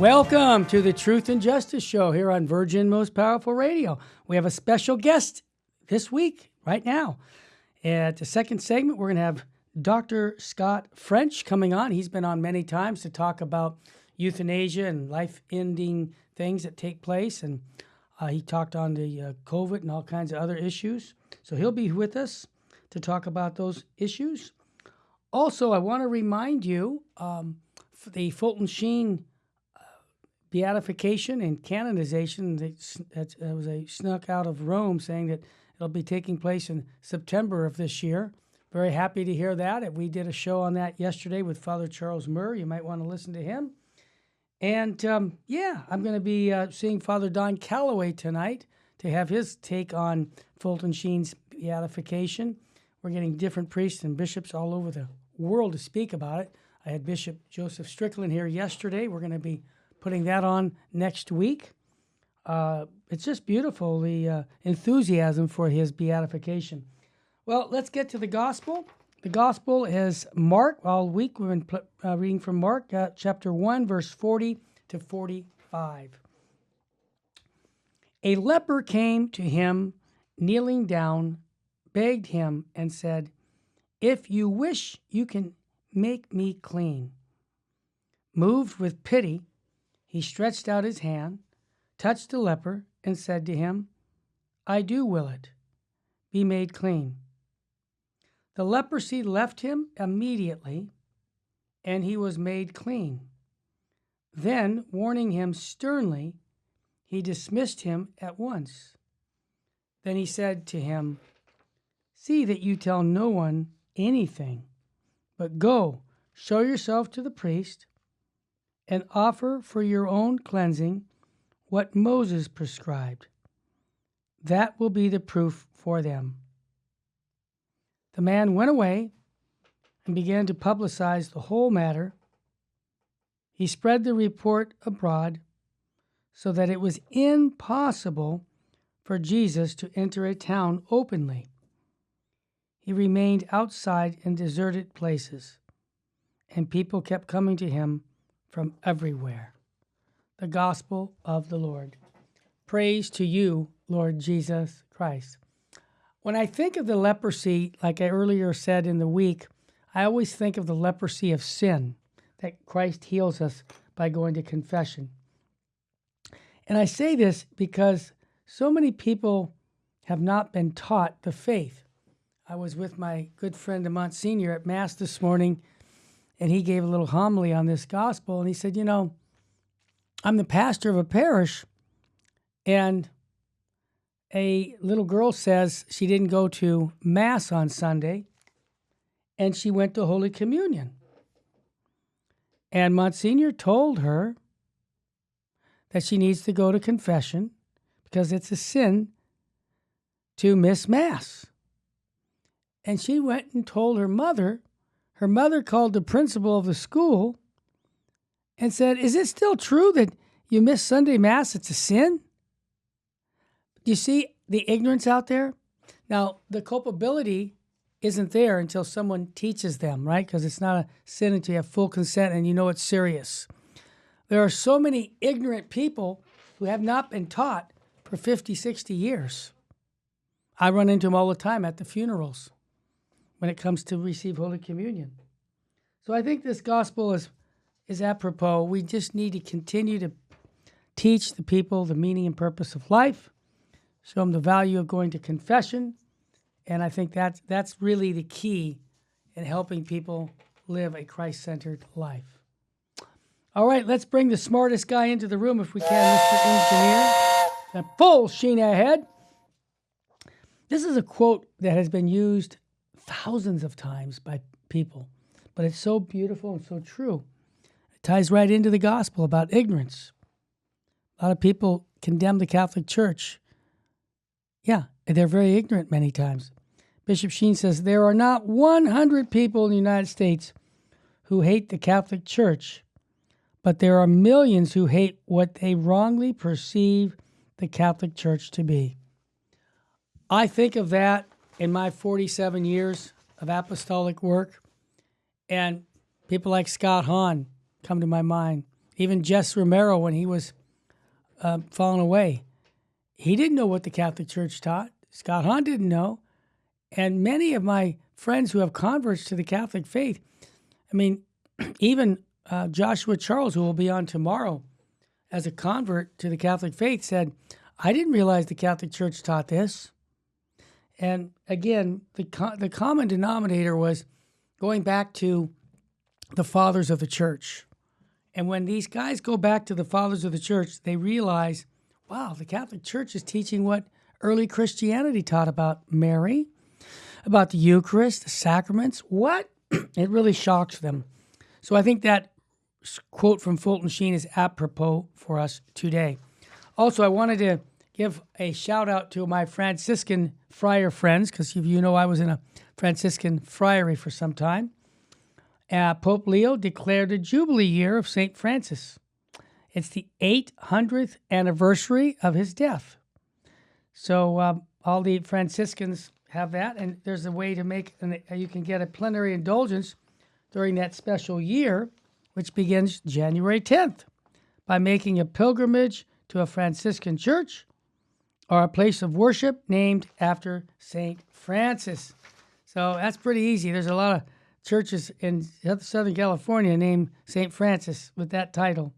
Welcome to the Truth and Justice Show here on Virgin Most Powerful Radio. We have a special guest this week, right now. At the second segment, we're going to have Dr. Scott French coming on. He's been on many times to talk about euthanasia and life-ending things that take place. And he talked on the COVID and all kinds of other issues. So he'll be with us to talk about those issues. Also, I want to remind you, the Fulton Sheen beatification and canonization that was a snuck out of Rome, saying that it'll be taking place in September of this year. Very happy to hear that. We did a show on that yesterday with Father Charles Murr. You might want to listen to him. And I'm going to be seeing Father Don Calloway tonight to have his take on Fulton Sheen's beatification. We're getting different priests and bishops all over the world to speak about it. I had Bishop Joseph Strickland here yesterday. We're going to be putting that on next week. It's just beautiful, the enthusiasm for his beatification. Well, let's get to the gospel. The gospel is Mark. All week we've been reading from Mark, chapter 1, verse 40 to 45. A leper came to him, kneeling down, begged him, and said, "If you wish, you can make me clean." Moved with pity, he stretched out his hand, touched the leper, and said to him, "I do will it. Be made clean." The leprosy left him immediately, and he was made clean. Then, warning him sternly, he dismissed him at once. Then he said to him, "See that you tell no one anything, but go, show yourself to the priest, and offer for your own cleansing what Moses prescribed. That will be the proof for them." The man went away and began to publicize the whole matter. He spread the report abroad so that it was impossible for Jesus to enter a town openly. He remained outside in deserted places, and people kept coming to him from everywhere. The gospel of the Lord. Praise to you, Lord Jesus Christ. When I think of the leprosy, like I earlier said in the week, I always think of the leprosy of sin, that Christ heals us by going to confession. And I say this because so many people have not been taught the faith. I was with my good friend, the Monsignor, at Mass this morning, and he gave a little homily on this gospel, and he said, I'm the pastor of a parish, and a little girl says she didn't go to Mass on Sunday, and she went to Holy Communion. And Monsignor told her that she needs to go to confession because it's a sin to miss Mass. And she went and told her mother. Her mother called the principal of the school and said, "Is it still true that you miss Sunday Mass? It's a sin?" Do you see the ignorance out there? Now, the culpability isn't there until someone teaches them, right? Because it's not a sin until you have full consent and you know it's serious. There are so many ignorant people who have not been taught for 50, 60 years. I run into them all the time at the funerals when it comes to receive Holy Communion. So I think this gospel is apropos. We just need to continue to teach the people the meaning and purpose of life, show them the value of going to confession, and I think that's really the key in helping people live a Christ-centered life. All right, let's bring the smartest guy into the room if we can, Mr. Engineer. And full Sheen ahead. This is a quote that has been used thousands of times by people, but it's so beautiful and so true. It ties right into the gospel about ignorance. A lot of people condemn the Catholic Church. Yeah, they're very ignorant many times. Bishop Sheen says, there are not 100 people in the United States who hate the Catholic Church, but there are millions who hate what they wrongly perceive the Catholic Church to be. I think of that in my 47 years of apostolic work, and people like Scott Hahn come to my mind. Even Jess Romero, when he was falling away, he didn't know what the Catholic Church taught. Scott Hahn didn't know. And many of my friends who have converts to the Catholic faith, I mean, even Joshua Charles, who will be on tomorrow as a convert to the Catholic faith, said, I didn't realize the Catholic Church taught this. And again, the common denominator was going back to the fathers of the church. And when these guys go back to the fathers of the church, they realize, wow, the Catholic Church is teaching what early Christianity taught about Mary, about the Eucharist, the sacraments. What? It really shocks them. So I think that quote from Fulton Sheen is apropos for us today. Also, I wanted to give a shout out to my Franciscan friar friends, because you know I was in a Franciscan friary for some time. Pope Leo declared a Jubilee year of St. Francis. It's the 800th anniversary of his death. So all the Franciscans have that, and there's a way to you can get a plenary indulgence during that special year, which begins January 10th, by making a pilgrimage to a Franciscan church or a place of worship named after St. Francis. So that's pretty easy. There's a lot of churches in Southern California named St. Francis with that title.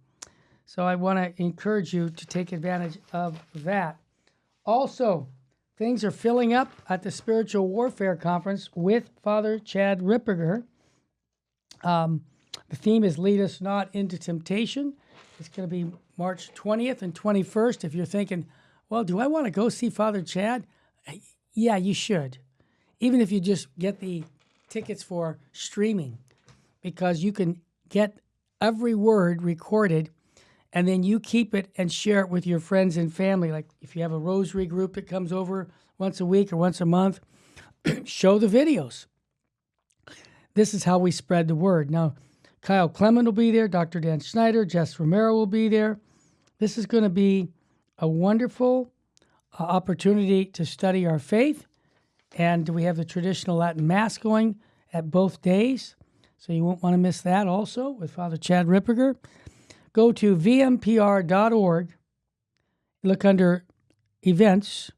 So I want to encourage you to take advantage of that. Also, things are filling up at the Spiritual Warfare Conference with Father Chad Ripperger. The theme is Lead Us Not Into Temptation. It's going to be March 20th and 21st. If you're thinking, well, do I want to go see Father Chad? Yeah, you should. Even if you just get the tickets for streaming, because you can get every word recorded, and then you keep it and share it with your friends and family. Like if you have a rosary group that comes over once a week or once a month, show the videos. This is how we spread the word. Now, Kyle Clement will be there, Dr. Dan Schneider, Jess Romero will be there. This is going to be a wonderful opportunity to study our faith. And we have the traditional Latin Mass going at both days, so you won't want to miss that also with Father Chad Ripperger. Go to vmpr.org, look under events,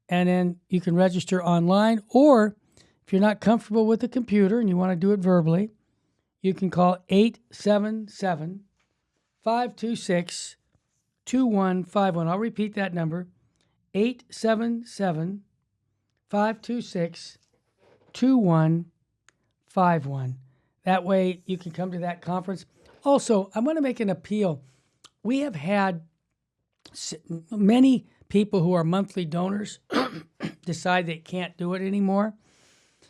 and then you can register online. Or if you're not comfortable with the computer and you want to do it verbally, you can call 877-526-2151. I'll repeat that number, 877-526-2151. That way you can come to that conference. Also, I want to make an appeal. We have had many people who are monthly donors decide they can't do it anymore.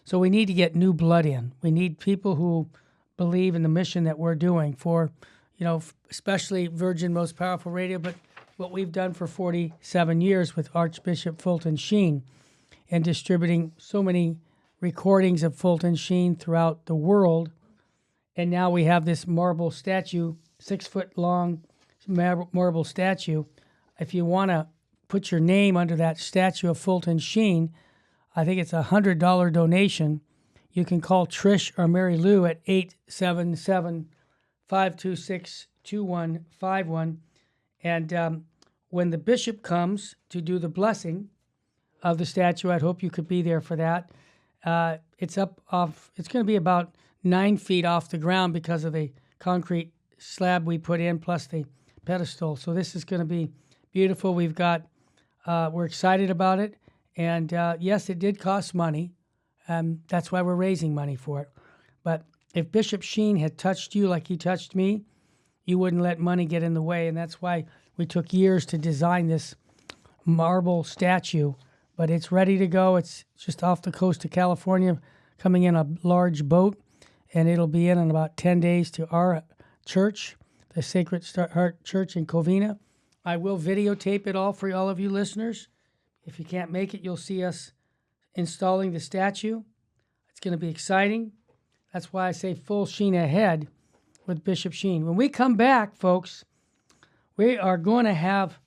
So we need to get new blood in. We need people who believe in the mission that we're doing for, especially Virgin Most Powerful Radio, but what we've done for 47 years with Archbishop Fulton Sheen and distributing so many recordings of Fulton Sheen throughout the world. And now we have this marble statue, 6-foot-long marble statue. If you want to put your name under that statue of Fulton Sheen, I think it's a $100 donation. You can call Trish or Mary Lou at 877-526-2151. And when the bishop comes to do the blessing of the statue, I'd hope you could be there for that. It's going to be about 9 feet off the ground because of the concrete slab we put in plus the pedestal. So this is going to be beautiful. We're excited about it. And yes, it did cost money. That's why we're raising money for it. But if Bishop Sheen had touched you like he touched me, you wouldn't let money get in the way. And that's why we took years to design this marble statue. But it's ready to go. It's just off the coast of California, coming in a large boat. And it'll be in about 10 days to our church, the Sacred Heart Church in Covina. I will videotape it all for all of you listeners. If you can't make it, you'll see us installing the statue. It's going to be exciting. That's why I say full Sheen ahead with Bishop Sheen. When we come back, folks, we are going to have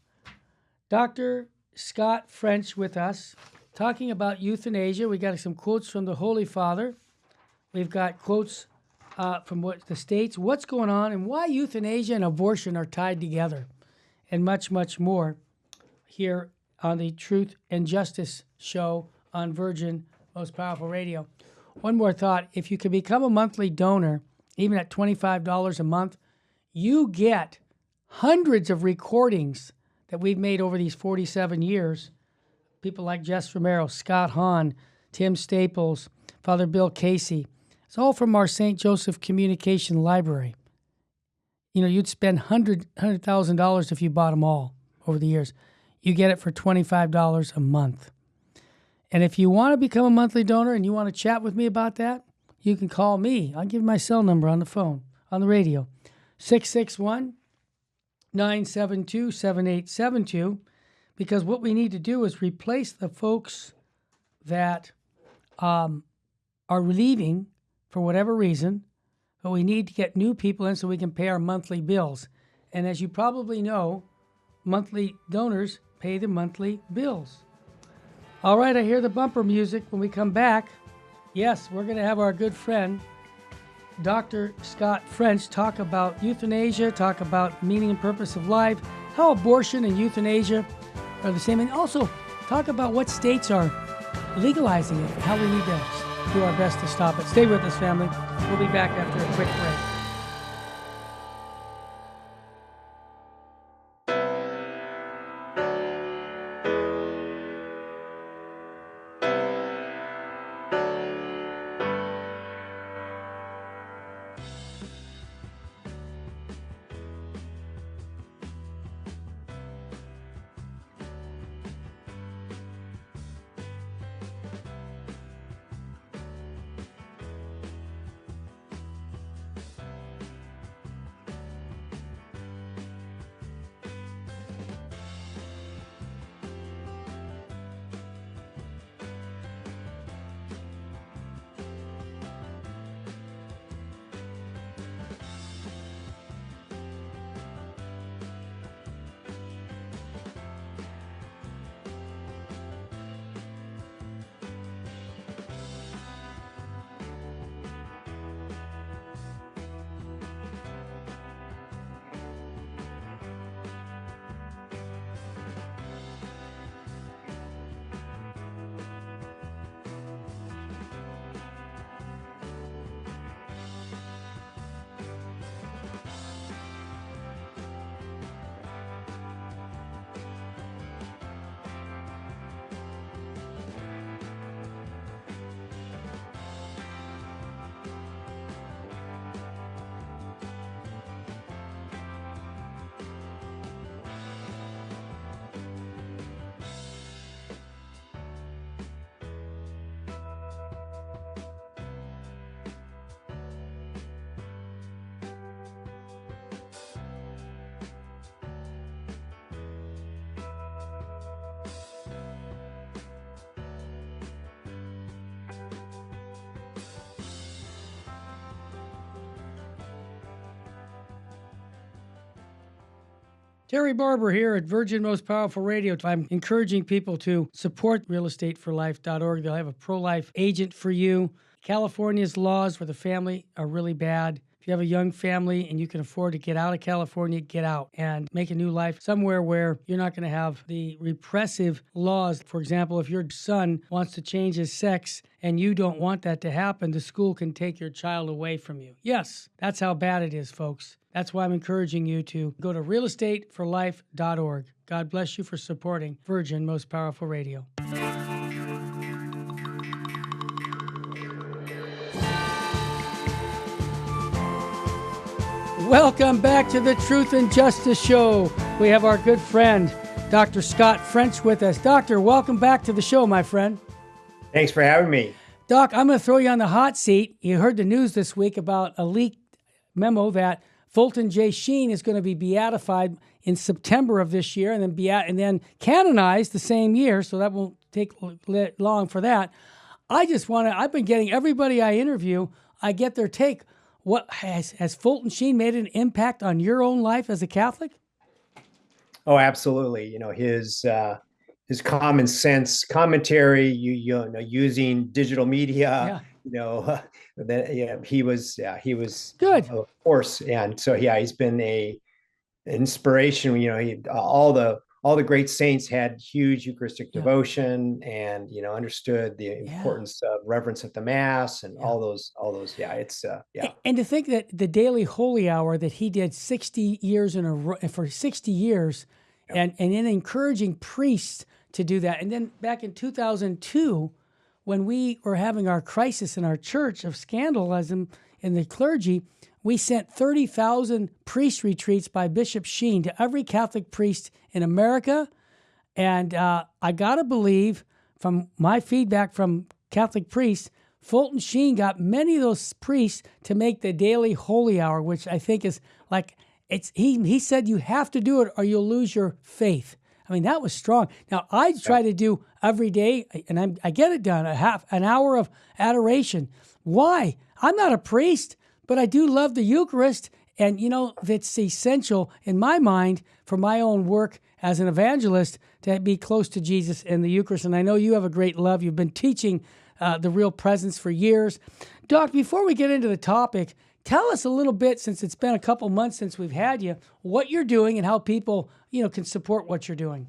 Dr. Scott French with us talking about euthanasia. We got some quotes from the Holy Father. We've got quotes from what the states, what's going on, and why euthanasia and abortion are tied together, and much, much more here on the Truth and Justice show on Virgin Most Powerful Radio. One more thought. If you can become a monthly donor, even at $25 a month, you get hundreds of recordings that we've made over these 47 years. People like Jess Romero, Scott Hahn, Tim Staples, Father Bill Casey. It's all from our St. Joseph Communication Library. You know, you'd spend $100,000 if you bought them all over the years. You get it for $25 a month. And if you want to become a monthly donor and you want to chat with me about that, you can call me. I'll give you my cell number on the phone, on the radio, 661-972-7872, because what we need to do is replace the folks that are leaving for whatever reason, but we need to get new people in so we can pay our monthly bills. And as you probably know, monthly donors pay the monthly bills. All right, I hear the bumper music. When we come back, yes, we're going to have our good friend, Dr. Scott French, talk about euthanasia, talk about meaning and purpose of life, how abortion and euthanasia are the same, and also talk about what states are legalizing it and how we need to do our best to stop it. Stay with us, family. We'll be back after a quick break. Terry Barber here at Virgin Most Powerful Radio. I'm encouraging people to support realestateforlife.org. They'll have a pro-life agent for you. California's laws for the family are really bad. If you have a young family and you can afford to get out of California, get out and make a new life somewhere where you're not going to have the repressive laws. For example, if your son wants to change his sex and you don't want that to happen, the school can take your child away from you. Yes, that's how bad it is, folks. That's why I'm encouraging you to go to realestateforlife.org. God bless you for supporting Virgin Most Powerful Radio. Welcome back to the Truth and Justice Show. We have our good friend, Dr. Scott French, with us. Doctor, welcome back to the show, my friend. Thanks for having me. Doc, I'm going to throw you on the hot seat. You heard the news this week about a leaked memo that Fulton J. Sheen is going to be beatified in September of this year and then canonized the same year, so that won't take long for that. I've been getting everybody I interview, I get their take. What has Fulton Sheen made an impact on your own life as a Catholic? Oh, absolutely. You know, his common sense commentary, using digital media, that he was Good. of course, and so yeah, he's been a inspiration. All the great saints had huge Eucharistic Yeah. devotion, and understood the Yeah. importance of reverence at the Mass and Yeah. all those. Yeah, it's yeah. And to think that the daily holy hour that he did 60 years in a row for 60 years, Yeah. and then encouraging priests to do that. And then back in 2002, when we were having our crisis in our church of scandalism in the clergy, we sent 30,000 priest retreats by Bishop Sheen to every Catholic priest in America. And I got to believe, from my feedback from Catholic priests, Fulton Sheen got many of those priests to make the daily holy hour, which I think is like, he said you have to do it or you'll lose your faith. I mean, that was strong. Now, I try to do every day, and I get it done, an hour of adoration. Why? I'm not a priest, but I do love the Eucharist. And, that's essential in my mind for my own work as an evangelist to be close to Jesus and the Eucharist. And I know you have a great love. You've been teaching the real presence for years. Doc, before we get into the topic, tell us a little bit, since it's been a couple months since we've had you, what you're doing and how people, can support what you're doing.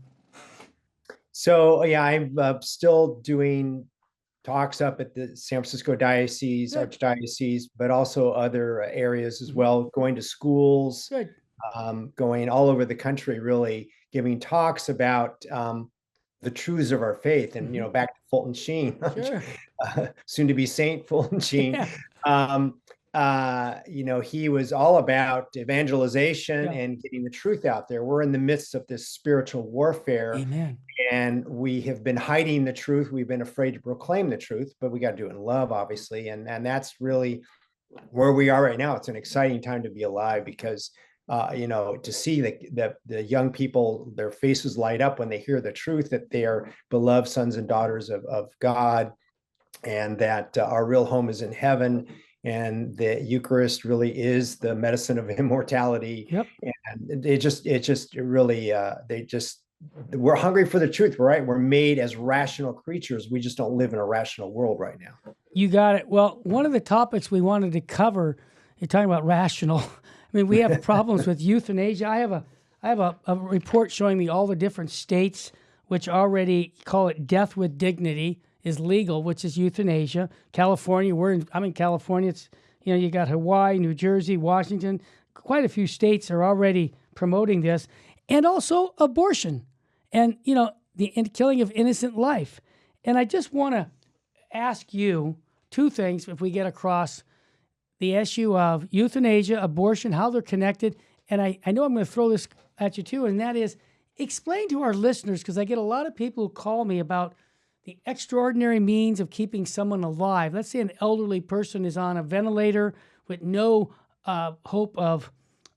So yeah, I'm still doing talks up at the San Francisco Diocese, Good. Archdiocese, but also other areas as well, going to schools, Good. going all over the country, really giving talks about the truths of our faith. And, back to Fulton Sheen, Sure. soon to be Saint Fulton Sheen. Yeah. He was all about evangelization Yeah. and getting the truth out there. We're in the midst of this spiritual warfare. Amen. And we have been hiding the truth. We've been afraid to proclaim the truth, but we got to do it in love, obviously. And that's really where we are right now. It's an exciting time to be alive, because to see the young people, their faces light up when they hear the truth that they are beloved sons and daughters of God, and that our real home is in heaven, and the Eucharist really is the medicine of immortality. Yep. And it just really, we're hungry for the truth, right? We're made as rational creatures. We just don't live in a rational world right now. You got it. Well, one of the topics we wanted to cover, you're talking about rational. I mean, we have problems with euthanasia. I have a report showing me all the different states which already call it death with dignity is legal, which is euthanasia. California, I'm in California. It's, you got Hawaii, New Jersey, Washington. Quite a few states are already promoting this. And also abortion and, the killing of innocent life. And I just want to ask you two things if we get across the issue of euthanasia, abortion, how they're connected. And I know I'm going to throw this at you too, and that is, explain to our listeners, because I get a lot of people who call me about the extraordinary means of keeping someone alive. Let's say an elderly person is on a ventilator with no hope of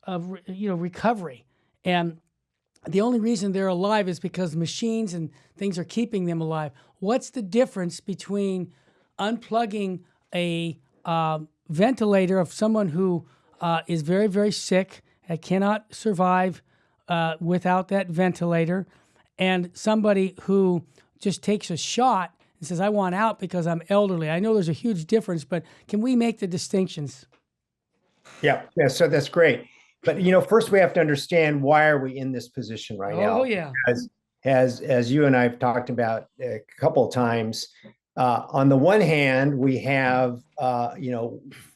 recovery, and the only reason they're alive is because machines and things are keeping them alive. What's the difference between unplugging a ventilator of someone who is very, very sick and cannot survive without that ventilator, and somebody who just takes a shot and says, I want out because I'm elderly? I know there's a huge difference, but can we make the distinctions? Yeah. So that's great. But, first we have to understand, why are we in this position right now? Oh, yeah. As you and I have talked about a couple of times, on the one hand, we have,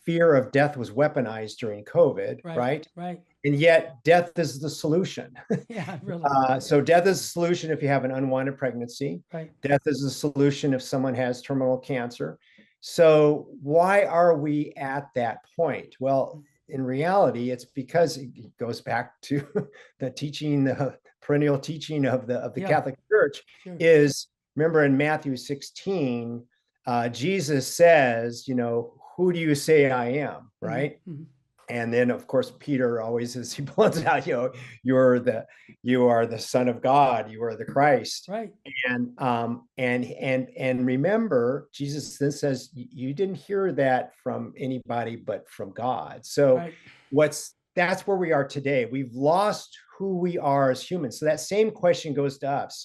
fear of death was weaponized during COVID, right? Right. And yet death is the solution. Yeah, really. So death is the solution if you have an unwanted pregnancy. Right. Death is the solution if someone has terminal cancer. So why are we at that point? Well, in reality, it's because it goes back to the teaching, the perennial teaching of the Catholic Church. Sure. Is, remember in Matthew 16, Jesus says, who do you say I am, right? Mm-hmm. And then, of course, Peter always, as he points out, you are the Son of God, you are the Christ, right? And remember, Jesus then says, you didn't hear that from anybody but from God. So, right. what's that's where we are today. We've lost who we are as humans. So that same question goes to us.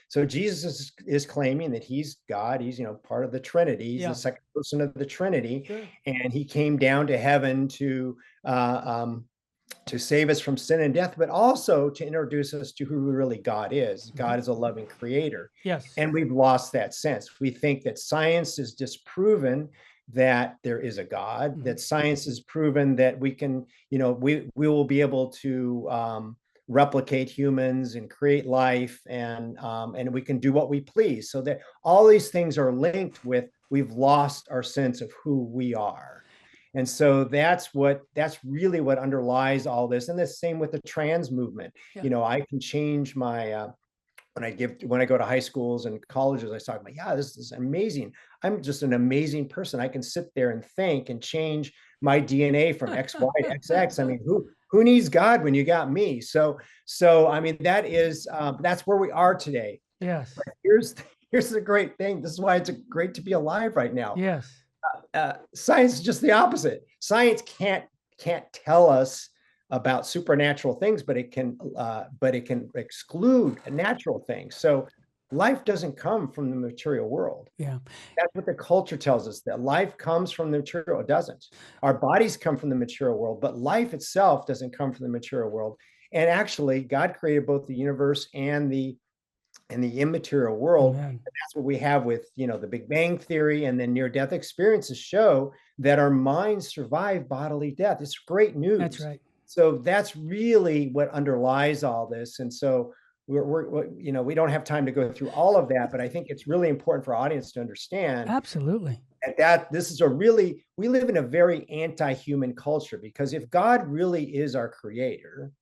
So Jesus is claiming that he's God. He's, part of the Trinity. He's the second person of the Trinity. Sure. And he came down to heaven to save us from sin and death, but also to introduce us to who really God is. God is a loving creator. Yes. And we've lost that sense. We think that science has disproven that there is a God, that science has proven that we can, we will be able to replicate humans and create life, and we can do what we please. So that all these things are linked with, we've lost our sense of who we are. And so that's really what underlies all this. And the same with the trans movement. Yeah. I can change my when I go to high schools and colleges, I talk about, this is amazing. I'm just an amazing person. I can sit there and think and change my DNA from XY to XX. I mean, who needs God when you got me? So I mean, that's where we are today. Yes. But here's the great thing. This is why it's great to be alive right now. Yes. Science is just the opposite. Science can't tell us about supernatural things, but it can exclude natural things. So life doesn't come from the material world. Yeah. That's what the culture tells us, that life comes from the material. It doesn't. Our bodies come from the material world, but life itself doesn't come from the material world. And actually, God created both the universe and the immaterial world. And that's what we have with, the Big Bang Theory, and then near-death experiences show that our minds survive bodily death. It's great news. That's right. So that's really what underlies all this. And so we don't have time to go through all of that, but I think it's really important for our audience to understand. Absolutely. That this is we live in a very anti-human culture, because if God really is our creator,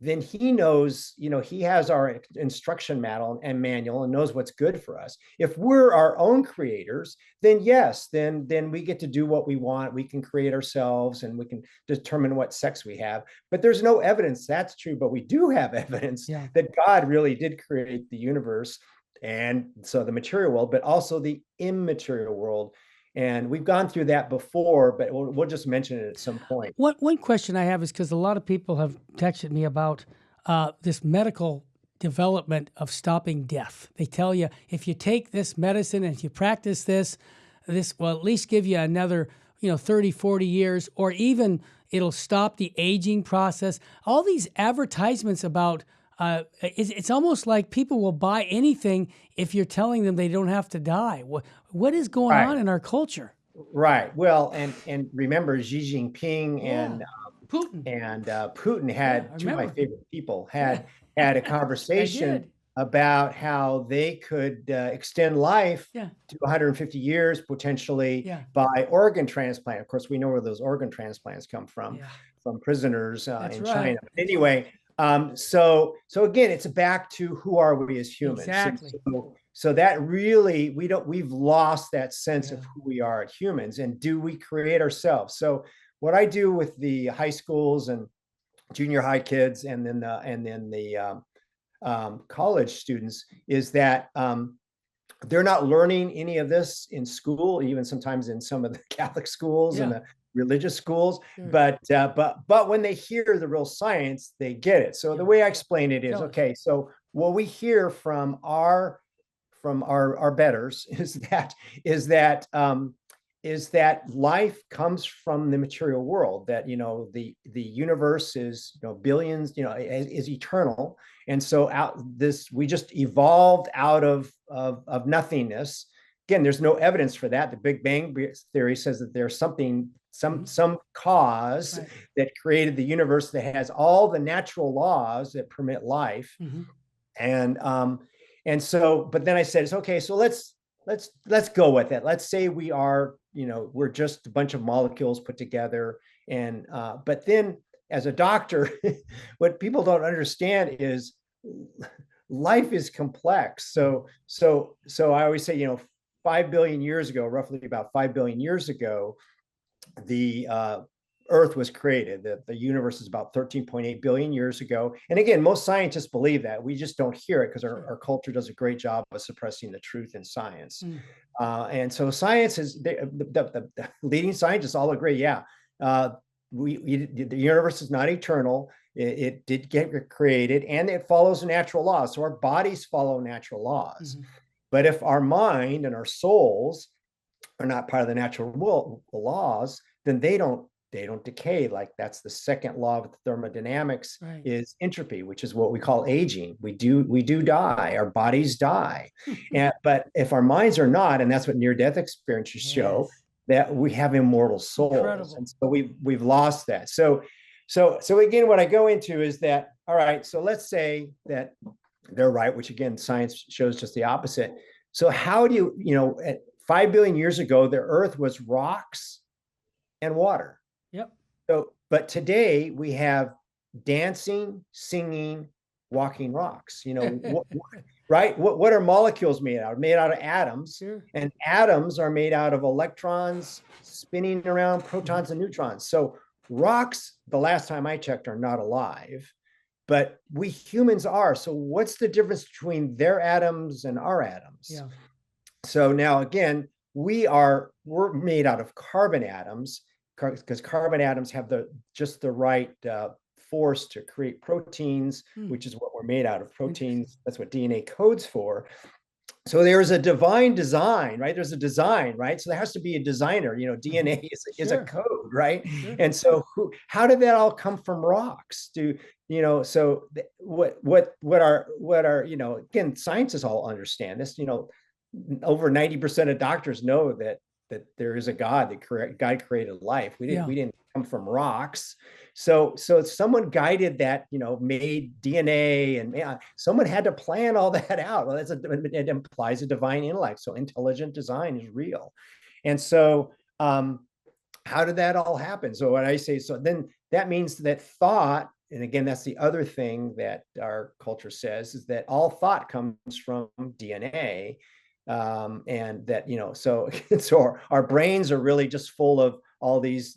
then he knows, he has our instruction manual and knows what's good for us. If we're our own creators, then yes, then we get to do what we want. We can create ourselves and we can determine what sex we have. But there's no evidence that's true. But we do have evidence that God really did create the universe, and so the material world, but also the immaterial world. And we've gone through that before, but we'll just mention it at some point. One question I have is, because a lot of people have texted me about this medical development of stopping death. They tell you, if you take this medicine and if you practice this will at least give you another 30, 40 years, or even it'll stop the aging process. All these advertisements about it's almost like people will buy anything if you're telling them they don't have to die. What is going on in our culture? Right. Well, and remember, Xi Jinping and Putin had two of my favorite people had a conversation about how they could extend life to 150 years potentially by organ transplant. Of course, we know where those organ transplants come from prisoners in China. But anyway. So again, it's back to who are we as humans. Exactly. So that really, we've lost that sense of who we are as humans, and do we create ourselves? So what I do with the high schools and junior high kids, and then the college students, is that they're not learning any of this in school, even sometimes in some of the Catholic schools and the religious schools, but when they hear the real science, they get it. So the way I explain it is, okay, so what we hear from our betters is that life comes from the material world, that the universe is billions, is eternal, and so we just evolved out of nothingness. Again, there's no evidence for that. The Big Bang Theory says that there's some cause that created the universe that has all the natural laws that permit life. And so, but then I said, it's okay, so let's go with it. Let's say we are, we're just a bunch of molecules put together. And but then as a doctor, what people don't understand is life is complex. So I always say, 5 billion years ago, roughly about 5 billion years ago, the Earth was created. The universe is about 13.8 billion years ago. And again, most scientists believe that. We just don't hear it because our culture does a great job of suppressing the truth in science. And so science is, the leading scientists all agree, the universe is not eternal. It did get created, and it follows natural laws. So our bodies follow natural laws. Mhm. But if our mind and our souls are not part of the natural laws, then they don't decay. Like that's the second law of thermodynamics, Right. is entropy, which is what we call aging. We do die. Our bodies die. But if our minds are not, and that's what near-death experiences show, Yes. that we have immortal souls. Incredible. And so we've lost that. So again, what I go into is that, all right, so let's say that they're right, which again, science shows just the opposite. So how do at 5 billion years ago, the earth was rocks and water. Yep. So, but today we have dancing, singing, walking rocks. Right? What are molecules made out of? Made out of atoms. Sure. And atoms are made out of electrons spinning around protons and neutrons. So rocks, the last time I checked, are not alive, but we humans are. So what's the difference between their atoms and our atoms? Yeah. So now again, we're made out of carbon atoms, because carbon atoms have just the right force to create proteins, which is what we're made out of. Proteins, that's what DNA codes for. So there's a divine design, right? There's a design, right? So there has to be a designer. DNA is a code, right? Sure. And so how did that all come from rocks? So what are again, scientists all understand this. Over 90% of doctors know that there is a God, God created life. We didn't come from rocks. So someone guided that, made DNA, and someone had to plan all that out. Well, it implies a divine intellect. So intelligent design is real. And so how did that all happen? So what I say, so then that means that thought, and again, that's the other thing that our culture says, is that all thought comes from DNA. And that, so our brains are really just full of all these,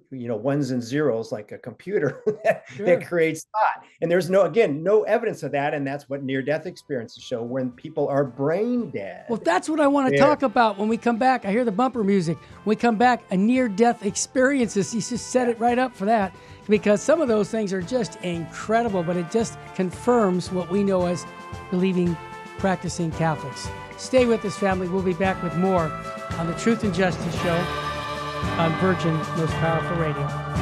ones and zeros, like a computer that creates thought. And there's no evidence of that. And that's what near-death experiences show, when people are brain dead. Well, that's what I want to talk about when we come back. I hear the bumper music. When we come back, a near-death experiences. You just set it right up for that, because some of those things are just incredible, but it just confirms what we know as believing, practicing Catholics. Stay with us, family. We'll be back with more on the Truth and Justice Show on Virgin Most Powerful Radio.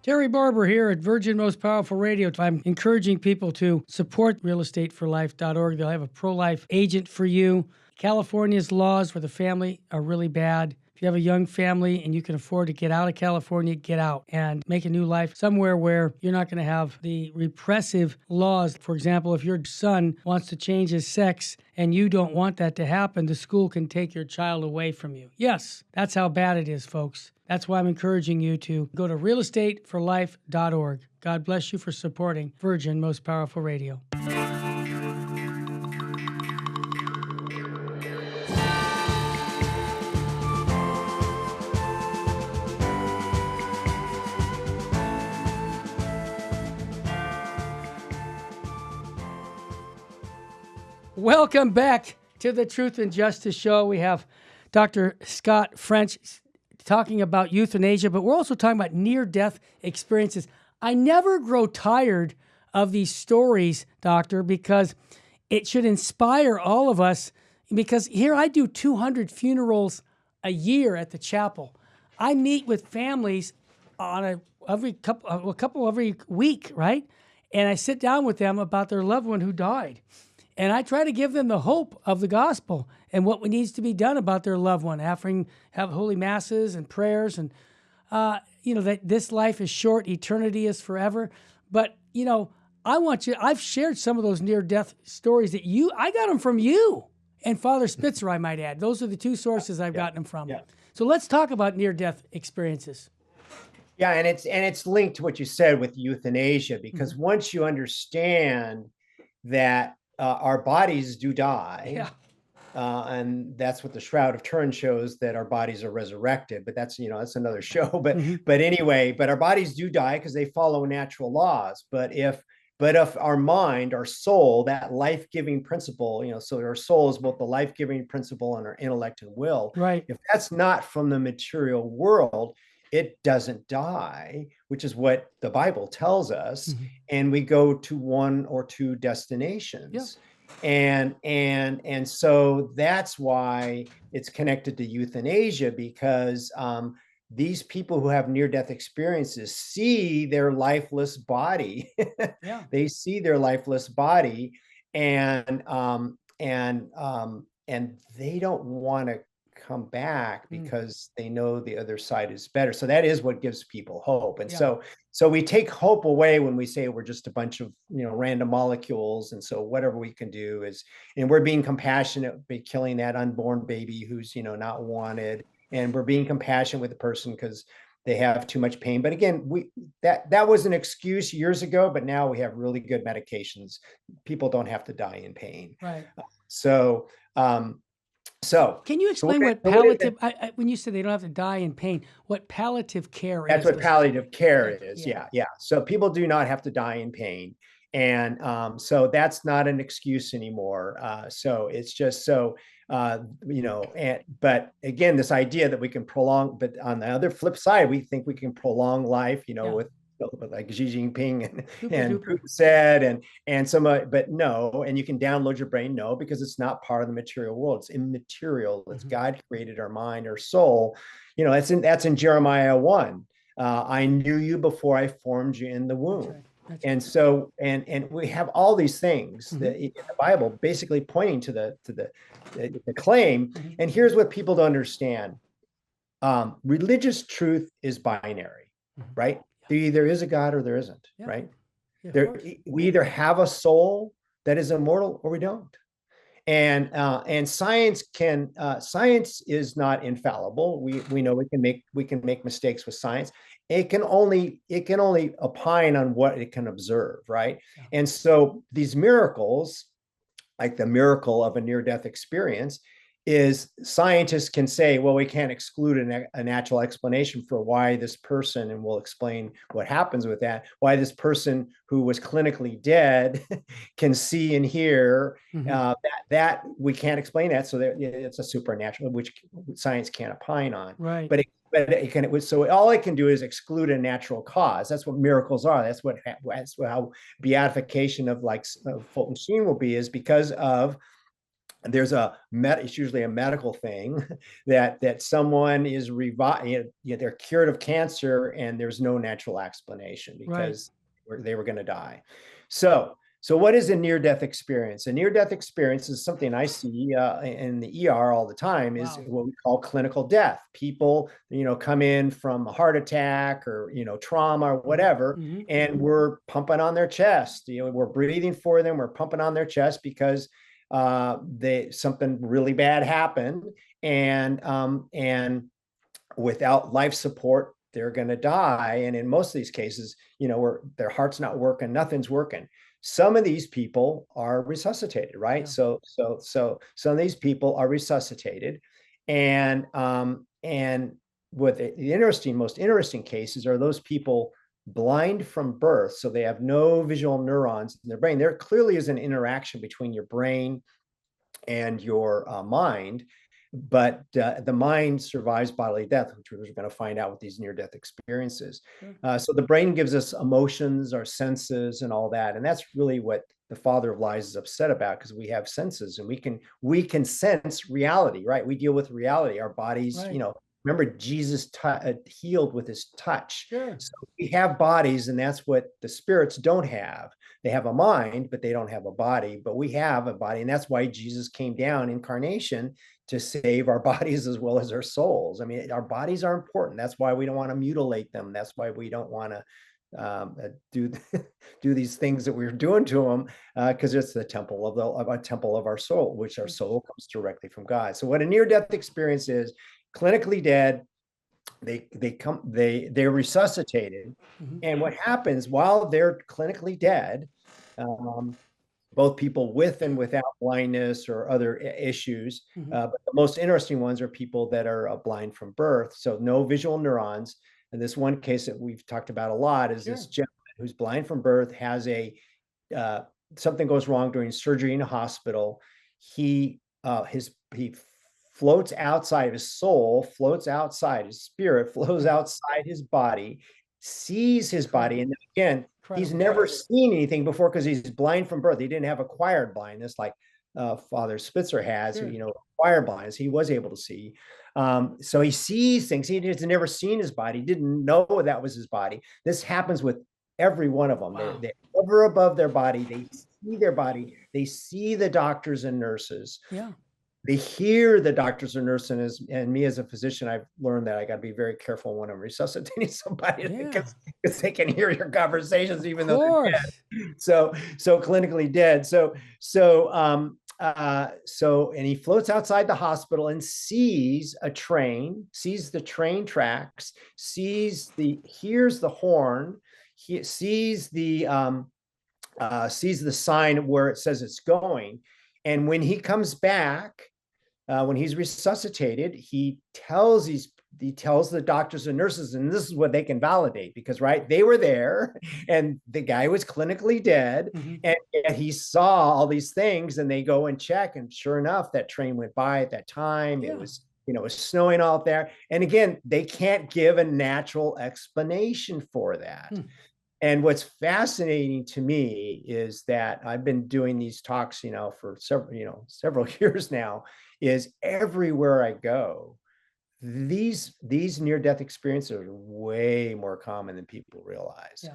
Terry Barber here at Virgin Most Powerful Radio. I'm encouraging people to support realestateforlife.org. They'll have a pro-life agent for you. California's laws for the family are really bad. If you have a young family and you can afford to get out of California, get out and make a new life somewhere where you're not going to have the repressive laws. For example, if your son wants to change his sex and you don't want that to happen, the school can take your child away from you. Yes, that's how bad it is, folks. That's why I'm encouraging you to go to realestateforlife.org. God bless you for supporting Virgin Most Powerful Radio. Welcome back to the Truth and Justice Show. We have Dr. Scott French talking about euthanasia, but we're also talking about near-death experiences. I never grow tired of these stories, Doctor, because it should inspire all of us. Because here I do 200 funerals a year at the chapel. I meet with families on a couple every week, right? And I sit down with them about their loved one who died. And I try to give them the hope of the gospel and what needs to be done about their loved one, having have holy masses and prayers, and that this life is short, eternity is forever. But I've shared some of those near-death stories that I got them from you and Father Spitzer, I might add. Those are the two sources I've gotten them from. Yeah. So let's talk about near-death experiences. Yeah, and it's linked to what you said with euthanasia, because once you understand that our bodies do die, and that's what the Shroud of Turin shows, that our bodies are resurrected. But that's another show. But anyway, our bodies do die because they follow natural laws. But if our mind, our soul, that life-giving principle, so our soul is both the life-giving principle and our intellect and will. Right. If that's not from the material world, it doesn't die, which is what the Bible tells us. And we go to one or two destinations. Yeah. And so that's why it's connected to euthanasia, because these people who have near-death experiences see their lifeless body. Yeah. They see their lifeless body, and they don't want to come back because they know the other side is better. So that is what gives people hope. And so we take hope away when we say we're just a bunch of random molecules, and so whatever we can do is, and we're being compassionate by killing that unborn baby who's not wanted, and we're being compassionate with the person because they have too much pain. But again, that was an excuse years ago, but now we have really good medications. People don't have to die in pain. Right. So can you explain what palliative, when you said they don't have to die in pain, what palliative care is? That's what palliative care is. Yeah. So people do not have to die in pain. And so that's not an excuse anymore. So it's just so, but again, this idea that we can prolong, but on the other flip side, we think we can prolong life, with like Xi Jinping and Putin said, and some, but no, and you can download your brain, no, because it's not part of the material world. It's immaterial. It's God created our mind, our soul. That's in Jeremiah 1. I knew you before I formed you in the womb. That's right. And so, and we have all these things that in the Bible basically pointing to the claim. And here's what people don't understand. Religious truth is binary, right? There either is a God or there isn't, right? Yeah, we either have a soul that is immortal or we don't. And science is not infallible. We know we can make mistakes with science. It can only opine on what it can observe, right? Yeah. And so these miracles, like the miracle of a near-death experience, is scientists can say, well, we can't exclude a natural explanation for why this person, and we'll explain what happens with that, why this person who was clinically dead can see and hear, that we can't explain that. So it's a supernatural, which science can't opine on. Right. But it can, so all it can do is exclude a natural cause. That's what miracles are. That's how beatification of Fulton Sheen will be, is because of, it's usually a medical thing that someone is they're cured of cancer and there's no natural explanation because they were going to die. So So what is a near-death experience? A near-death experience is something I see in the ER all the time, is Wow. what we call clinical death. People, come in from a heart attack or, trauma or whatever, Mm-hmm. and we're pumping on their chest. We're breathing for them. We're pumping on their chest because something really bad happened, and without life support, they're going to die. And in most of these cases, where their heart's not working, nothing's working. Some of these people are resuscitated, right? Yeah. So some of these people are resuscitated, and what the most interesting cases are those people blind from birth, so they have no visual neurons in their brain. There clearly is an interaction between your brain and your mind, but the mind survives bodily death, which we're going to find out with these near-death experiences. Sure. So the brain gives us emotions, our senses, and all that, and that's really what the father of lies is upset about, because we have senses and we can sense reality, right? We deal with reality. Our bodies, Right. remember Jesus healed with his touch. Sure. So we have bodies, and that's what the spirits don't have. They have a mind, but they don't have a body. But we have a body, and that's why Jesus came down, incarnation, to save our bodies as well as our souls. I mean, our bodies are important. That's why we don't want to mutilate them. That's why we don't want to do do these things that we're doing to them, because it's the temple of a temple of our soul, which our soul comes directly from God. So what a near-death experience is: clinically dead, they're resuscitated, Mm-hmm. and what happens while they're clinically dead, both people with and without blindness or other issues. Mm-hmm. But the most interesting ones are people that are blind from birth, so no visual neurons. And this one case that we've talked about a lot is this gentleman who's blind from birth, has uh, something goes wrong during surgery in a hospital. He floats outside, his soul floats outside, his spirit flows outside his body, sees his body, and again, he's never seen anything before because he's blind from birth. He didn't have acquired blindness like Father Spitzer has, who, acquired blindness. He was able to see. So he sees things. He has never seen his body, didn't know that was his body. This happens with every one of them. Wow. They're over above their body. They see their body. They see the doctors and nurses. Yeah. They hear the doctors and nurses, and me as a physician, I've learned that I got to be very careful when I'm resuscitating somebody, because they can hear your conversations even though they're dead. So clinically dead. And he floats outside the hospital and sees the train tracks, hears the horn, he sees the sign where it says it's going. And when he comes back, when he's resuscitated, he tells the doctors and nurses, and this is what they can validate, because they were there, and the guy was clinically dead, and he saw all these things, and they go and check, and sure enough, that train went by at that time. It was it was snowing out there, and again, they can't give a natural explanation for that. And what's fascinating to me is that I've been doing these talks, for several years now, is everywhere I go, these near-death experiences are way more common than people realize.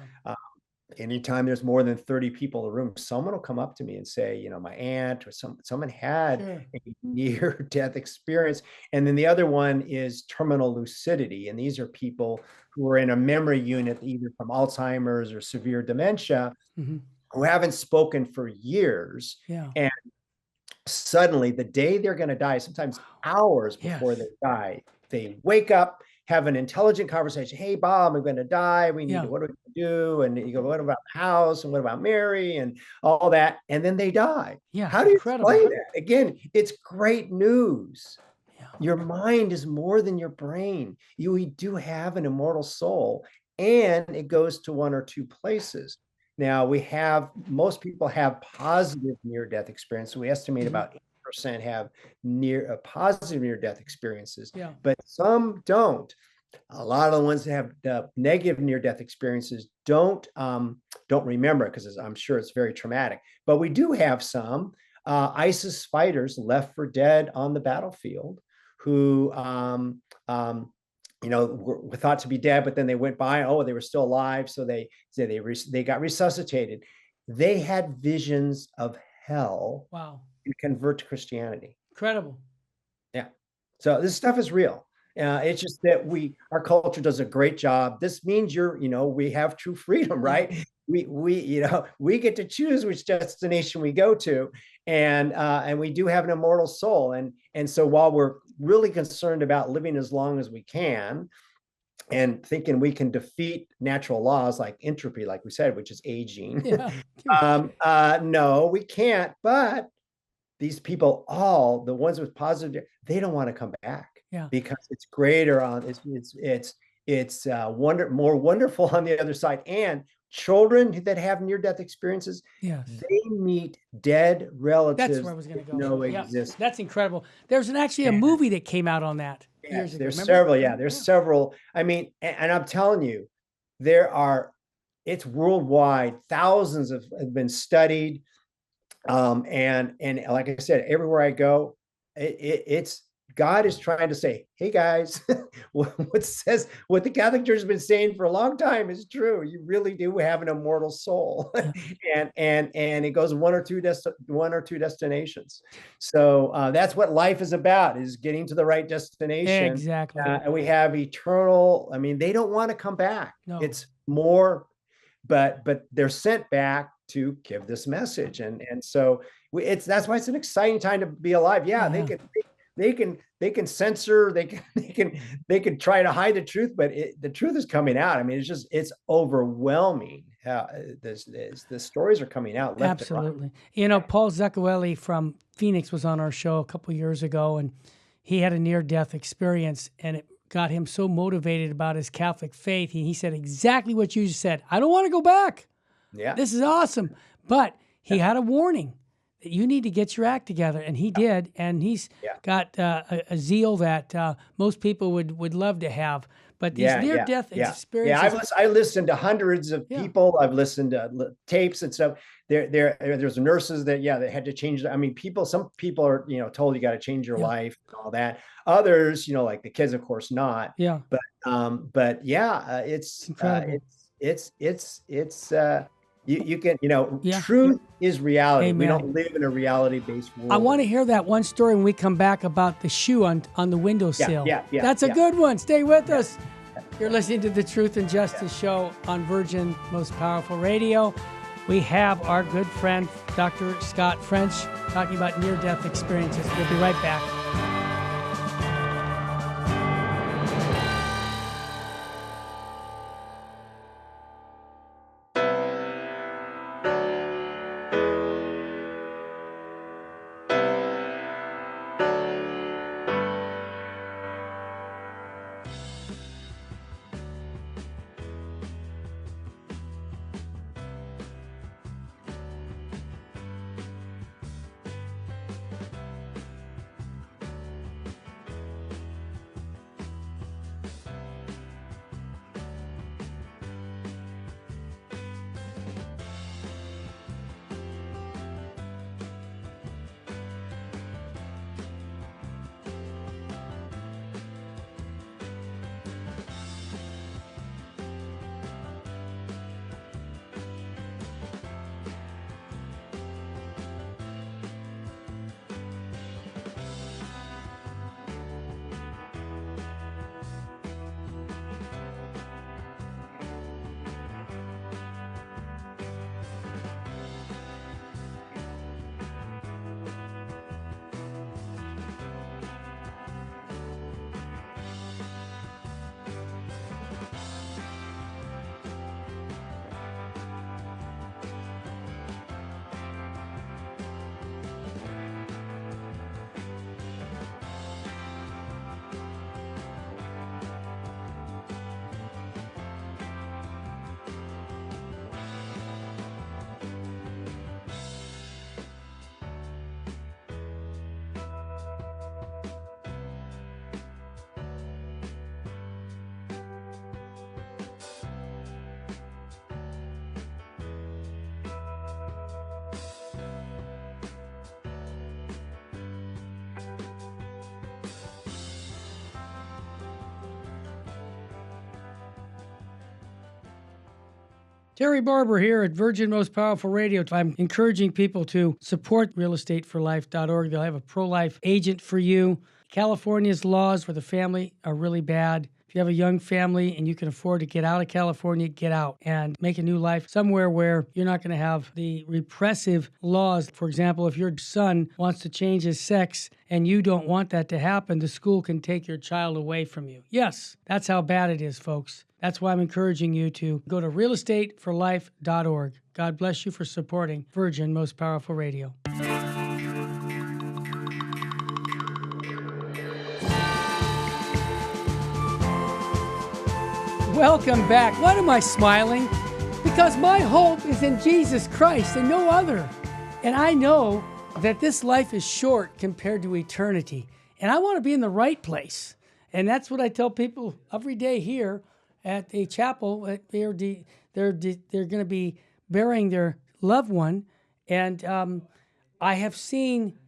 Anytime there's more than 30 people in the room, someone will come up to me and say, my aunt or someone had a near-death experience. And then the other one is terminal lucidity. And these are people who are in a memory unit, either from Alzheimer's or severe dementia, who haven't spoken for years. And suddenly, the day they're going to die, sometimes hours before they die, they wake up, have an intelligent conversation. Hey, Bob, I'm going to die. We need to, what do we do? And you go, what about the house? And what about Mary? And all that. And then they die. How do you explain that? Again, it's great news. Your mind is more than your brain. We do have an immortal soul, and it goes to one or two places. Now, most people have positive near-death experience. So we estimate about 8% have positive near-death experiences, but some don't. A lot of the ones that have negative near-death experiences don't remember it, because I'm sure it's very traumatic. But we do have some ISIS fighters left for dead on the battlefield who were thought to be dead, but then they went by. Oh, they were still alive, so they got resuscitated. they had visions of hell Wow. and convert to Christianity. Incredible. Yeah. So this stuff is real. It's just that our culture does a great job. This means we have true freedom, right? Yeah. We get to choose which destination we go to, and we do have an immortal soul. And so while we're really concerned about living as long as we can, and thinking we can defeat natural laws like entropy, like we said, which is aging, Yeah. no, we can't. But these people, all the ones with positive, they don't want to come back Yeah. because it's greater on it's more wonderful on the other side. And children that have near-death experiences, Yes. they meet dead relatives. That's where I was going to go. No Yeah. exist. That's incredible. There's actually a movie that came out on that years Yes, ago. there's Remember? several. Yeah, there's several. I mean, and I'm telling you, it's worldwide. Thousands have been studied. And like I said, everywhere I go, it's God is trying to say, hey guys, what the Catholic Church has been saying for a long time is true. You really do have an immortal soul. and it goes one or two destinations. So that's what life is about, is getting to the right destination. Exactly. And we have eternal. I mean, they don't want to come back. No. It's more, but they're sent back to give this message. And so that's why it's an exciting time to be alive. Yeah. They can censor, they can try to hide the truth, but the truth is coming out. I mean, it's overwhelming. The stories are coming out left Absolutely. Paul Zucchelli from Phoenix was on our show a couple years ago, and he had a near-death experience, and it got him so motivated about his Catholic faith. He said exactly what you just said. I don't want to go back. Yeah. This is awesome. But he had a warning that you need to get your act together. And he did. And he's got a zeal that most people would love to have. But these near-death experiences. I listened to hundreds of people. I've listened to tapes and stuff. There's nurses that had to change. I mean, some people are, told you got to change your life and all that. Others, like the kids, of course, not. Yeah. But it's incredible. You can, truth is reality. Amen. We don't live in a reality-based world. I want to hear that one story when we come back about the shoe on the windowsill. Yeah. That's a good one. Stay with us. You're listening to the Truth and Justice Show on Virgin Most Powerful Radio. We have our good friend, Dr. Scott French, talking about near-death experiences. We'll be right back. Terry Barber here at Virgin Most Powerful Radio. I'm encouraging people to support realestateforlife.org. They'll have a pro-life agent for you. California's laws for the family are really bad. If you have a young family and you can afford to get out of California, get out and make a new life somewhere where you're not going to have the repressive laws. For example, if your son wants to change his sex and you don't want that to happen, the school can take your child away from you. Yes, that's how bad it is, folks. That's why I'm encouraging you to go to realestateforlife.org. God bless you for supporting Virgin Most Powerful Radio. Welcome back. Why am I smiling? Because my hope is in Jesus Christ and no other. And I know that this life is short compared to eternity. And I want to be in the right place. And that's what I tell people every day here at the chapel. They're going to be burying their loved one. And I have seen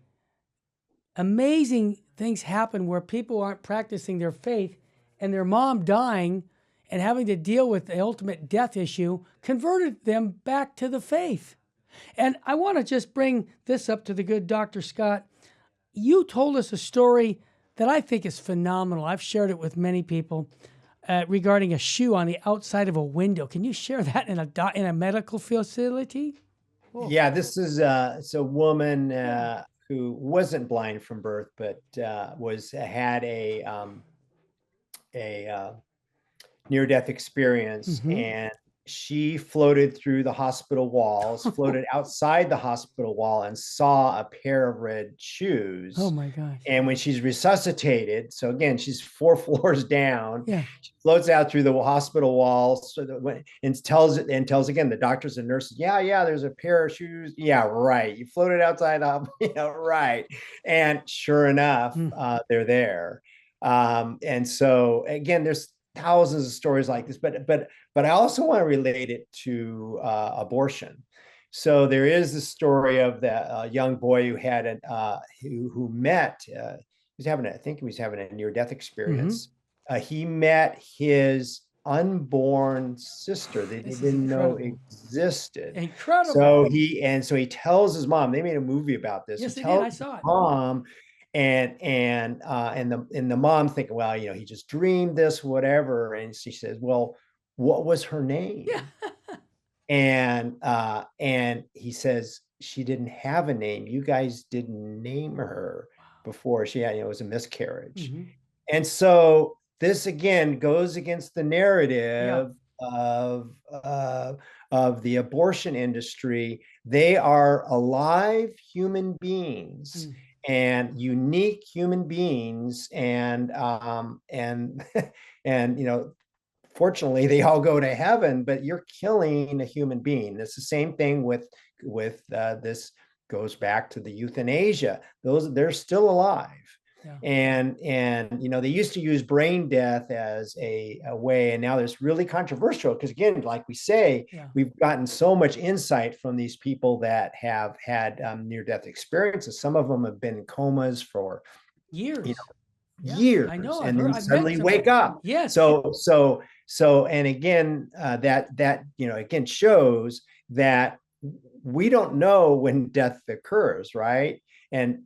amazing things happen where people aren't practicing their faith and their mom dying and having to deal with the ultimate death issue converted them back to the faith. And I want to just bring this up to the good Dr. Scott. You told us a story that I think is phenomenal. I've shared it with many people regarding a shoe on the outside of a window. Can you share that in a medical facility? Whoa. Yeah, this is it's a woman who wasn't blind from birth, but had a near-death experience, and she floated through the hospital walls, floated outside the hospital wall, and saw a pair of red shoes. Oh my gosh. And when she's resuscitated, so again, she's 4 floors down, yeah, she floats out through the hospital walls, and tells again the doctors and nurses, yeah, there's a pair of shoes. Yeah, right. You floated outside, right. And sure enough, they're there. And so again, there's thousands of stories like this, but I also want to relate it to abortion. So there is the story of the young boy who had who met he was having a near-death experience. He met his unborn sister that he didn't know existed. Incredible. So he tells his mom. They made a movie about this. Yes, they did. I saw it. Mom. And the mom thinking, well, he just dreamed this, whatever. And she says, well, what was her name? Yeah. And he says, she didn't have a name. You guys didn't name her before she had, it was a miscarriage. And so this again goes against the narrative of the abortion industry. They are alive human beings. And unique human beings, and fortunately they all go to heaven, but you're killing a human being. It's the same thing with this goes back to the euthanasia. They're still alive. And they used to use brain death as a way, and now there's really controversial because again, like we say, we've gotten so much insight from these people that have had near-death experiences. Some of them have been in comas for years. Years. I know, and then suddenly wake up. Yes. So and again, that again shows that we don't know when death occurs, right? And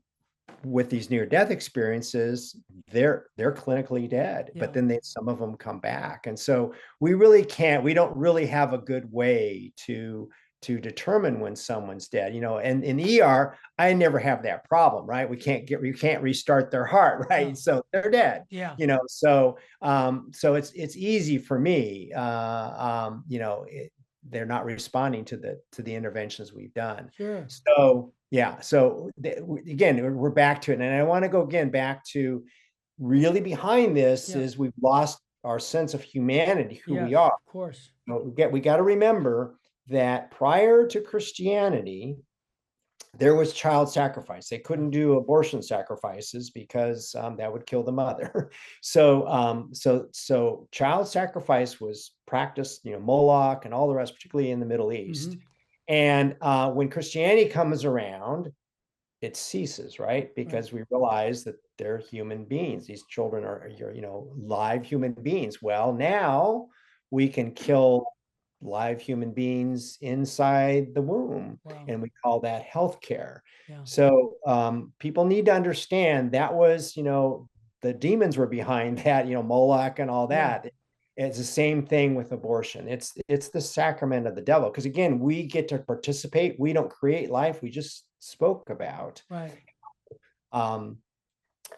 with these near-death experiences, they're clinically dead, but then some of them come back. And so we don't really have a good way to determine when someone's dead, and in ER, I never have that problem, right? We can't restart their heart, right? So they're dead, so it's easy for me. They're not responding to the interventions we've done. Sure. So again, we're back to it. And I want to go again back to really behind this is we've lost our sense of humanity, who we are. Of course. We got to remember that prior to Christianity, there was child sacrifice. They couldn't do abortion sacrifices because that would kill the mother. So child sacrifice was practiced, Moloch and all the rest, particularly in the Middle East. And when Christianity comes around, it ceases, right? Because we realize that they're human beings. These children are, live human beings. Well, now we can kill live human beings inside the womb. Wow. And we call that healthcare. Yeah. So people need to understand that was, the demons were behind that, Moloch and all Yeah. that. It's the same thing with abortion. It's the sacrament of the devil. Because again, we get to participate. We don't create life. We just spoke about Right. um,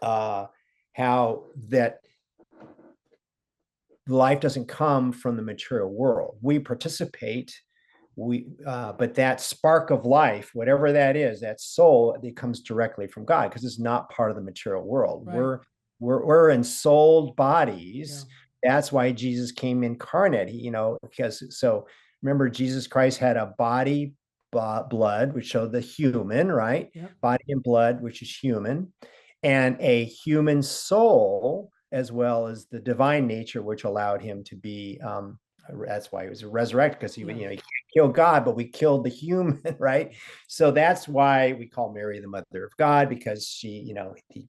how that life doesn't come from the material world. We participate, but that spark of life, whatever that is, that soul, it comes directly from God because it's not part of the material world. Right. We're ensouled bodies. Yeah. That's why Jesus came incarnate. Because so remember, Jesus Christ had a body, blood, which showed the human, right? Yeah. Body and blood, which is human, and a human soul, as well as the divine nature, which allowed him to be. That's why he was resurrected, because he can't kill God, but we killed the human, right? So that's why we call Mary the mother of God, because she,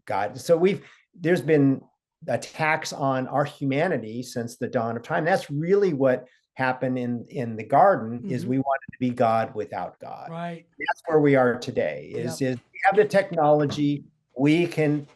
God. So there's been attacks on our humanity since the dawn of time. That's really what happened in the garden. Is we wanted to be God without God. Right. That's where we are today. Is we have the technology. We can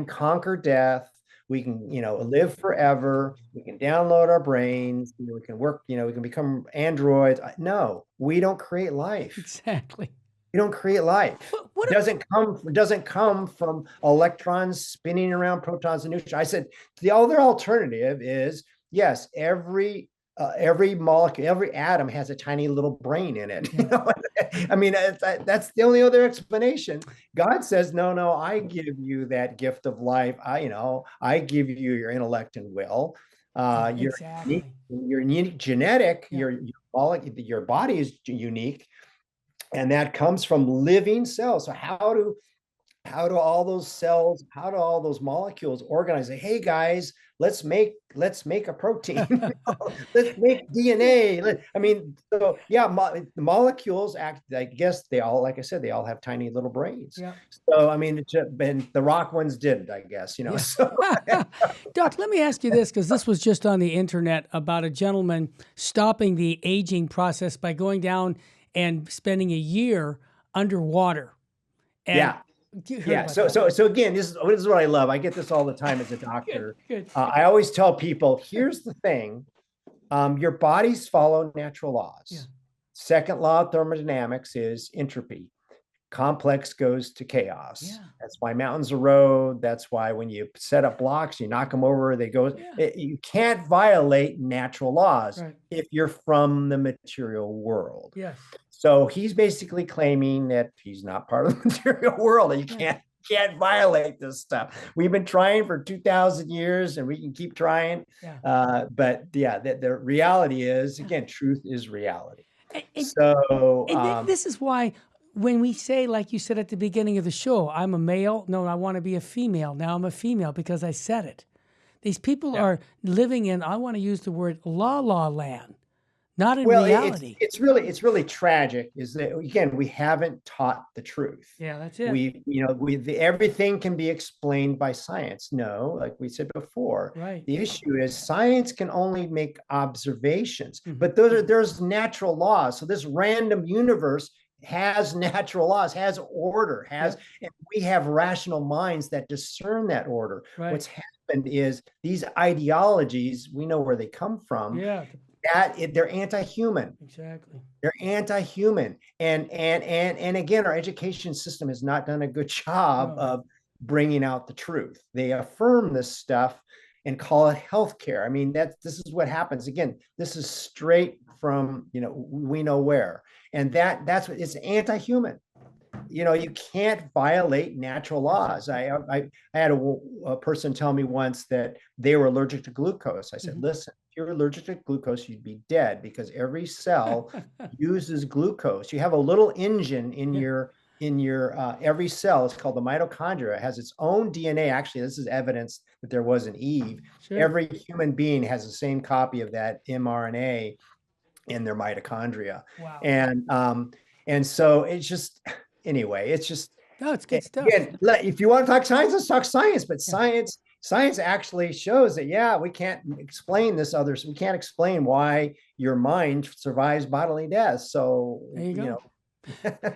conquer death. We can, live forever. We can download our brains. We can work, we can become androids. No, we don't create life. Exactly. We don't create life. It doesn't come from electrons spinning around protons and neutrons. I said the other alternative is, yes, every molecule, every atom has a tiny little brain in it. I mean, that's the only other explanation. God says, no, I give you that gift of life. I give you your intellect and will. Exactly. You're unique genetic. Your body is unique, and that comes from living cells. So how do all those cells, how do all those molecules organize? Hey guys, let's make a protein. Let's make DNA. So yeah, the molecules act. I guess they all, like I said, they all have tiny little brains. Yeah. So and the rock ones didn't, I guess. So. Doc, let me ask you this, because this was just on the internet about a gentleman stopping the aging process by going down and spending a year underwater. And yeah. So again, this is what I love. I get this all the time as a doctor. Good. I always tell people, here's the thing: your bodies follow natural laws. Yeah. Second law of thermodynamics is entropy. Complex goes to chaos. Yeah. That's why mountains erode. That's why when you set up blocks, you knock them over, they go. Yeah. You can't violate natural laws if you're from the material world. Yes. So he's basically claiming that he's not part of the material world, and you can't violate this stuff. We've been trying for 2,000 years, and we can keep trying. But yeah, the reality is, again, truth is reality. This is why when we say, like you said at the beginning of the show, I'm a male. No, I want to be a female. Now I'm a female because I said it. These people are living in, I want to use the word la land. Not in reality. It's really tragic. Is that, again, we haven't taught the truth. Yeah, that's it. Everything can be explained by science. No, like we said before, right. The issue is science can only make observations, but there's natural laws. So this random universe has natural laws, has order, and we have rational minds that discern that order. Right. What's happened is these ideologies, we know where they come from. Yeah. They're anti-human. Exactly. They're anti-human. And again, our education system has not done a good job of bringing out the truth. They affirm this stuff and call it healthcare. I mean, this is what happens. Again, this is straight from, we know where. And that's what it's anti-human. You can't violate natural laws. I had a person tell me once that they were allergic to glucose. I said, listen, if you're allergic to glucose, you'd be dead, because every cell uses glucose. You have a little engine in your every cell. It's called the mitochondria. It has its own DNA. Actually, this is evidence that there was an Eve. Sure. Every human being has the same copy of that mRNA in their mitochondria. Wow. And so it's just, anyway, it's just, no, it's good stuff. Again, if you want to talk science, let's talk science. But science science actually shows that, yeah, we can't explain this other, we can't explain why your mind survives bodily death. So, There you go.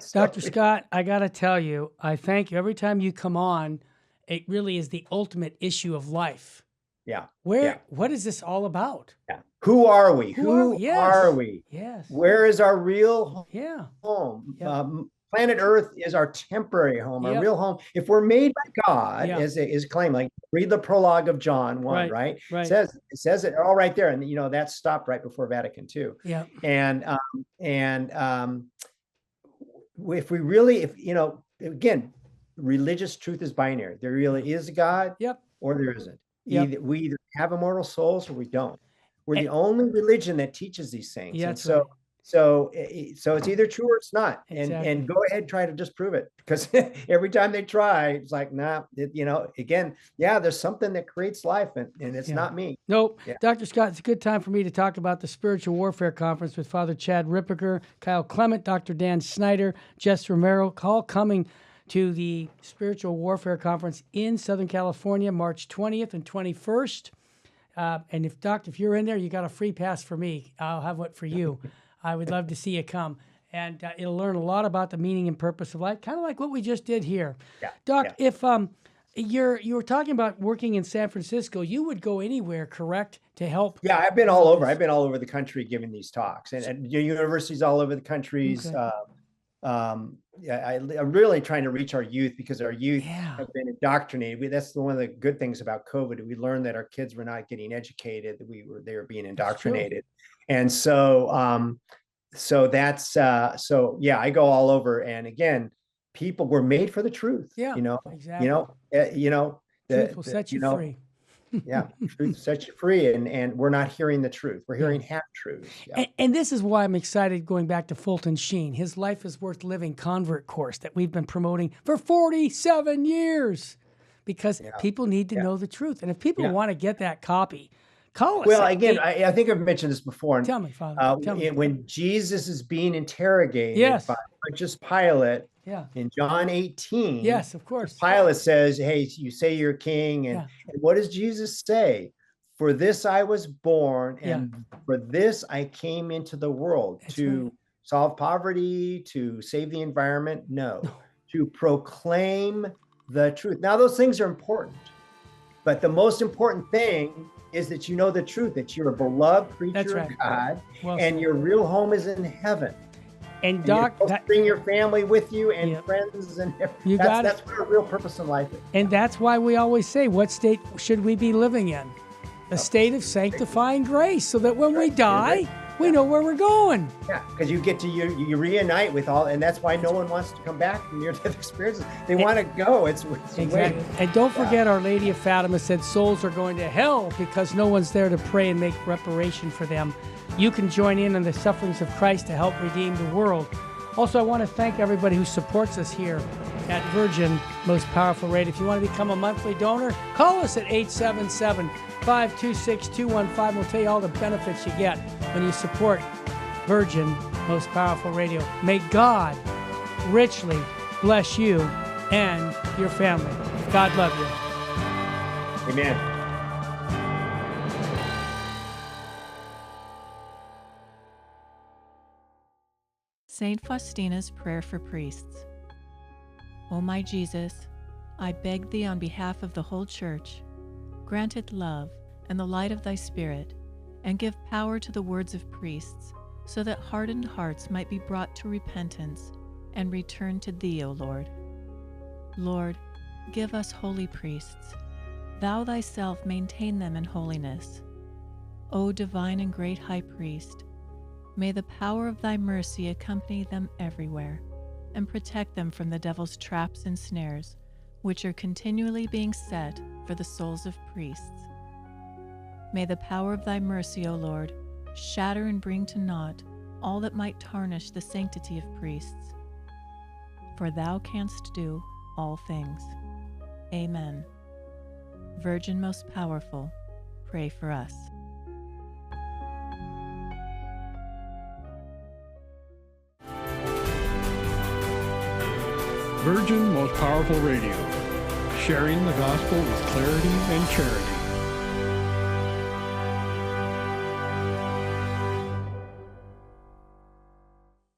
so Dr. Scott, I got to tell you, I thank you. Every time you come on, it really is the ultimate issue of life. yeah, What is this all about? yeah. Who are we? Who are we? Who Yes. are we? Yes. Where is our real Yeah. home? Yep. Planet Earth is our temporary home, our Yep. real home. If we're made by God, Yeah. is claimed, like read the prologue of John 1, right? Right. It says it all right there. And that stopped right before Vatican II. Yeah. And if we really, again, religious truth is binary. There really is a God, Yep. or there isn't. Yep. We either have immortal souls or we don't. We're And- the only religion that teaches these things. Yeah, and that's so right. so it's either true or it's not. Exactly. And go ahead, try to disprove it, because every time they try, it's like, nah, again, yeah, there's something that creates life, and it's not me. Nope. Yeah. Dr. Scott, it's a good time for me to talk about the Spiritual Warfare Conference with Father Chad Ripperger, Kyle Clement, Dr. Dan Snyder, Jess Romero, all coming to the Spiritual Warfare Conference in Southern California, March 20th and 21st. And if you're in there, you got a free pass for me. I'll have one for you. I would love to see you come. And it'll learn a lot about the meaning and purpose of life, kind of like what we just did here. Yeah. Doc, if you were talking about working in San Francisco, you would go anywhere, correct, to help? Yeah, I've been all over. I've been all over the country giving these talks, and universities all over the countries. Okay. I'm really trying to reach our youth, because our youth have been indoctrinated. That's one of the good things about COVID. We learned that our kids were not getting educated; that they were being indoctrinated. And so, yeah, I go all over. And again, people were made for the truth. Yeah, exactly. Truth will set you free. Yeah, truth sets you free, and we're not hearing the truth. We're hearing half truths. Yeah. And this is why I'm excited going back to Fulton Sheen. His Life is Worth Living convert course that we've been promoting for 47 years, because people need to know the truth. And if people want to get that copy, call us. Well, again, I think I've mentioned this before. Tell me, Father. When Jesus is being interrogated by Pontius Pilate, in John 18, yes, of course, Pilate says, "Hey, you say you're king," and what does Jesus say? "For this I was born, and for this I came into the world." To solve poverty, to save the environment? No, to proclaim the truth. Now, those things are important, but the most important thing is that you know the truth, that you're a beloved creature of God, and your real home is in heaven. And Doc, bring your family with you, and friends, and that's what our real purpose in life is. And that's why we always say, what state should we be living in? A state of sanctifying grace, so that when we die, we know where we're going. Yeah, because you get to you reunite with all, and that's why no one wants to come back from near-death experiences. They want to go. It's exactly. And don't forget, Our Lady of Fatima said souls are going to hell because no one's there to pray and make reparation for them. You can join in on the sufferings of Christ to help redeem the world. Also, I want to thank everybody who supports us here at Virgin Most Powerful Radio. If you want to become a monthly donor, call us at 877-526-215. We'll tell you all the benefits you get when you support Virgin Most Powerful Radio. May God richly bless you and your family. God love you. Amen. Saint Faustina's Prayer for Priests. O my Jesus, I beg thee on behalf of the whole Church, grant it love and the light of thy Spirit, and give power to the words of priests, so that hardened hearts might be brought to repentance and return to thee, O Lord. Lord, give us holy priests. Thou thyself maintain them in holiness. O divine and great High Priest, may the power of thy mercy accompany them everywhere, and protect them from the devil's traps and snares, which are continually being set for the souls of priests. May the power of thy mercy, O Lord, shatter and bring to naught all that might tarnish the sanctity of priests. For thou canst do all things. Amen. Virgin most powerful, pray for us. Virgin Most Powerful Radio. sharing the gospel with clarity and charity.